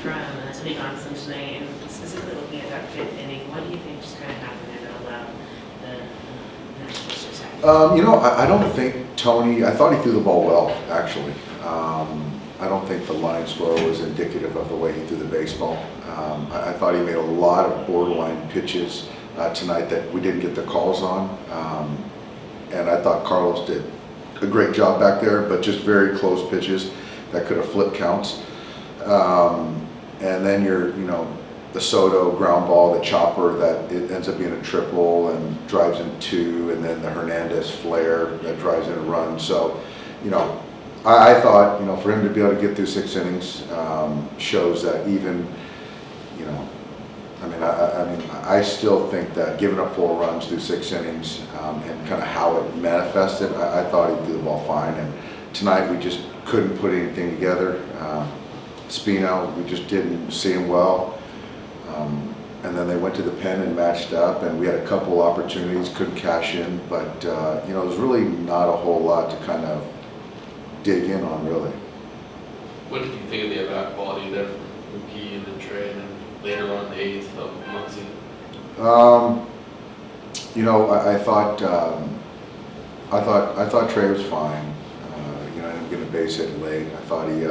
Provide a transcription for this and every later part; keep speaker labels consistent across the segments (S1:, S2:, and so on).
S1: from Tony Gonsolin tonight, and specifically looking at that fifth inning, what do you think just kind of happened there that allowed the Nationals to attack?
S2: I don't think Tony, I thought he threw the ball well, actually. I don't think the line score was indicative of the way he threw the baseball. I thought he made a lot of borderline pitches tonight that we didn't get the calls on. And I thought Carlos did a great job back there, but just very close pitches that could have flipped counts. And then the Soto ground ball, the chopper that it ends up being a triple and drives in two, and then the Hernandez flare that drives in a run. So, I thought, for him to be able to get through 6 innings shows that even, I still think that giving up 4 runs through 6 innings and kind of how it manifested, I thought he threw the ball fine. And tonight we just couldn't put anything together. Spino, we just didn't see him well. And then they went to the pen and matched up, and we had a couple opportunities, couldn't cash in, but it was really not a whole lot to kind of dig in on, really.
S3: What did you think of the about quality there from Mookie and then Trey, and then later on the 8th of Muncie?
S2: I thought Trey was fine. I didn't get a base hit late. I thought he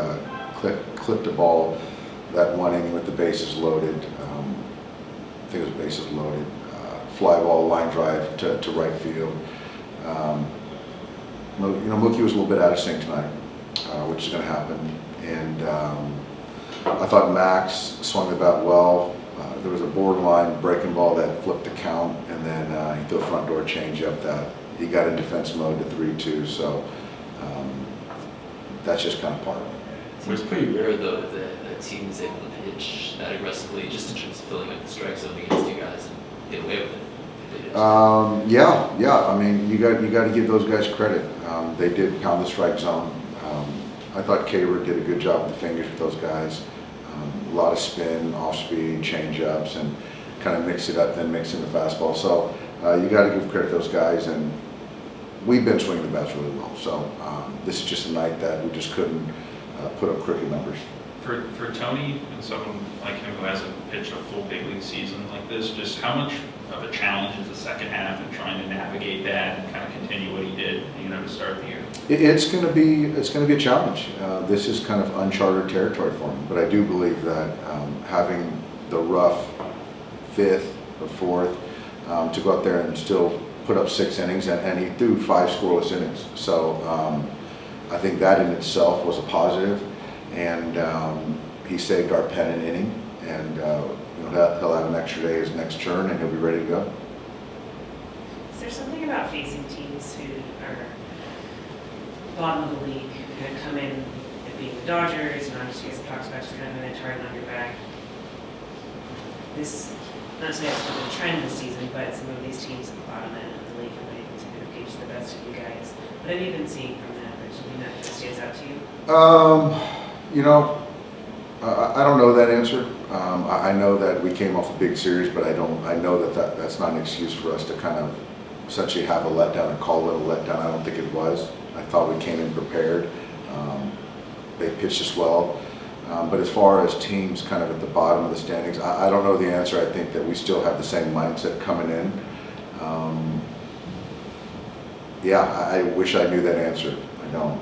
S2: clipped the ball that 1 inning with the bases loaded. I think it was bases loaded. Fly ball, line drive to right field. Mookie was a little bit out of sync tonight, which is going to happen. And I thought Max swung the bat well. There was a borderline breaking ball that flipped the count, and then he threw a front door changeup that he got in defense mode to 3-2. So that's just kind of part of it.
S4: It's pretty rare though that a team is able to pitch that aggressively, just in terms of filling up the strike zone against you guys and get away with it.
S2: Yeah. You got to give those guys credit. They did pound the strike zone. I thought Kaber did a good job with the fingers with those guys. A lot of spin, off speed, change ups, and kind of mix it up, then mix in the fastball. So you got to give credit to those guys, and we've been swinging the bats really well. So this is just a night that we just couldn't put up crooked numbers.
S5: For Tony and someone like him who hasn't pitched a full big league season like this, just how much of a challenge is the second half and trying to navigate that and kind of continue what he did, to start the year?
S2: It's going to be a challenge. This is kind of uncharted territory for him, but I do believe that having the rough 5th or 4th to go out there and still put up 6 innings, and he threw 5 scoreless innings. So I think that in itself was a positive, and he saved our pen an inning, and he'll have an extra day his next turn, and he'll be ready to go.
S1: Is there something about facing teams who are bottom of the league, who kind of come in and being the Dodgers, and obviously you guys have talked about just kind of an target on your back? This, not to say it's been a trend this season, but some of these teams at the bottom end of the league have been able to kind of gauge the best of you guys. What have you been seeing from that, or something that stands out to you?
S2: I don't know that answer. I know that we came off a big series, but I know that's not an excuse for us to kind of essentially have a letdown and call it a letdown. I don't think it was. I thought we came in prepared. They pitched us well. But as far as teams kind of at the bottom of the standings, I don't know the answer. I think that we still have the same mindset coming in. I wish I knew that answer. I don't.